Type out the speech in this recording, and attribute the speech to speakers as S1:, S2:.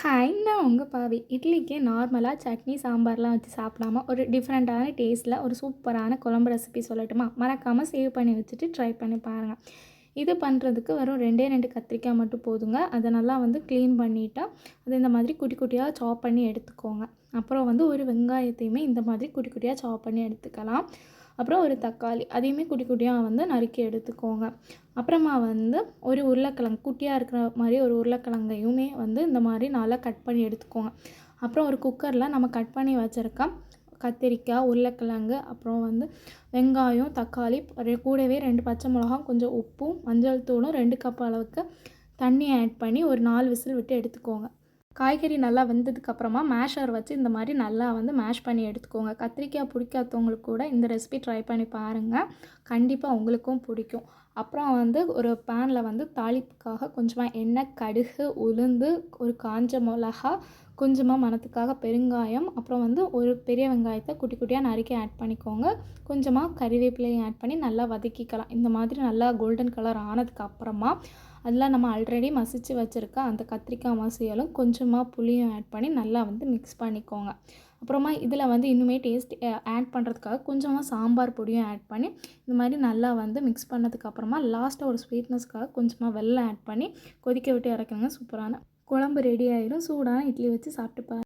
S1: Hi, நான் உங்கள் பாவி. இட்லிக்கு நார்மலாக சட்னி சாம்பார்லாம் வச்சு சாப்பிடாம ஒரு டிஃப்ரெண்ட்டான டேஸ்ட்டில் ஒரு சூப்பரான குழம்பு ரெசிபி சொல்லட்டுமா? மறக்காமல் சேவ் பண்ணி வச்சுட்டு ட்ரை பண்ணி பாருங்கள். இது பண்ணுறதுக்கு வெறும் 2 கத்திரிக்காய் மட்டும் போதுங்க. அதை நல்லா க்ளீன் பண்ணிவிட்டு அது இந்த மாதிரி குட்டி குட்டியாக சாப் பண்ணி எடுத்துக்கோங்க. அப்புறம் ஒரு வெங்காயத்தையுமே இந்த மாதிரி குட்டி குட்டியாக சாப் பண்ணி எடுத்துக்கலாம். அப்புறம் ஒரு தக்காளி அதையுமே குட்டி குட்டியாக நறுக்கி எடுத்துக்கோங்க. அப்புறமா ஒரு உருளைக்கிழங்கு குட்டியாக இருக்கிற மாதிரி ஒரு உருளைக்கிழங்கையுமே இந்த மாதிரி நல்லா கட் பண்ணி எடுத்துக்கோங்க. அப்புறம் ஒரு குக்கரில் நம்ம கட் பண்ணி வச்சுருக்க கத்திரிக்காய், உருளைக்கிழங்கு, அப்புறம் வெங்காயம், தக்காளி, கூடவே 2 பச்சை மிளகா, கொஞ்சம் உப்பும் மஞ்சள் தூளும் 2 கப் அளவுக்கு தண்ணி ஆட் பண்ணி ஒரு 4 விசில் விட்டு எடுத்துக்கோங்க. காய்கறி நல்லா வெந்ததுக்கப்புறமா மேஷர் வச்சு இந்த மாதிரி நல்லா மேஷ் பண்ணி எடுத்துக்கோங்க. கத்திரிக்காய் பிடிக்காதவங்களுக்கு கூட இந்த ரெசிபி ட்ரை பண்ணி பாருங்கள். கண்டிப்பாக உங்களுக்கும் பிடிக்கும். அப்புறம் ஒரு பேனில் தாளிப்புக்காக கொஞ்சமாக எண்ணெய், கடுகு, உளுந்து, ஒரு காஞ்ச மிளகா, கொஞ்சமாக மணத்துக்காக பெருங்காயம், அப்புறம் ஒரு பெரிய வெங்காயத்தை குட்டி குட்டியாக நறுக்கி ஆட் பண்ணிக்கோங்க. கொஞ்சமாக கறிவேப்பிலையும் ஆட் பண்ணி நல்லா வதக்கிக்கலாம். இந்த மாதிரி நல்லா கோல்டன் கலர் ஆனதுக்கப்புறமா அதில் நம்ம ஆல்ரெடி மசிச்சு வச்சுருக்க அந்த கத்திரிக்காய் மசியலும் கொஞ்சமாக புளியும் ஆட் பண்ணி நல்லா மிக்ஸ் பண்ணிக்கோங்க. அப்புறமா இதில் இன்னுமே டேஸ்ட் ஆட் பண்ணுறதுக்காக கொஞ்சமாக சாம்பார் பொடியும் ஆட் பண்ணி இந்த மாதிரி நல்லா மிக்ஸ் பண்ணதுக்கப்புறமா லாஸ்ட்டாக ஒரு ஸ்வீட்னஸ்க்காக கொஞ்சமாக வெல்லம் ஆட் பண்ணி கொதிக்க விட்டு இறக்குங்க. சூப்பரான குழம்பு ரெடி ஆயிடும். சூடான இட்லி வச்சு சாப்பிட்டு பாருங்க.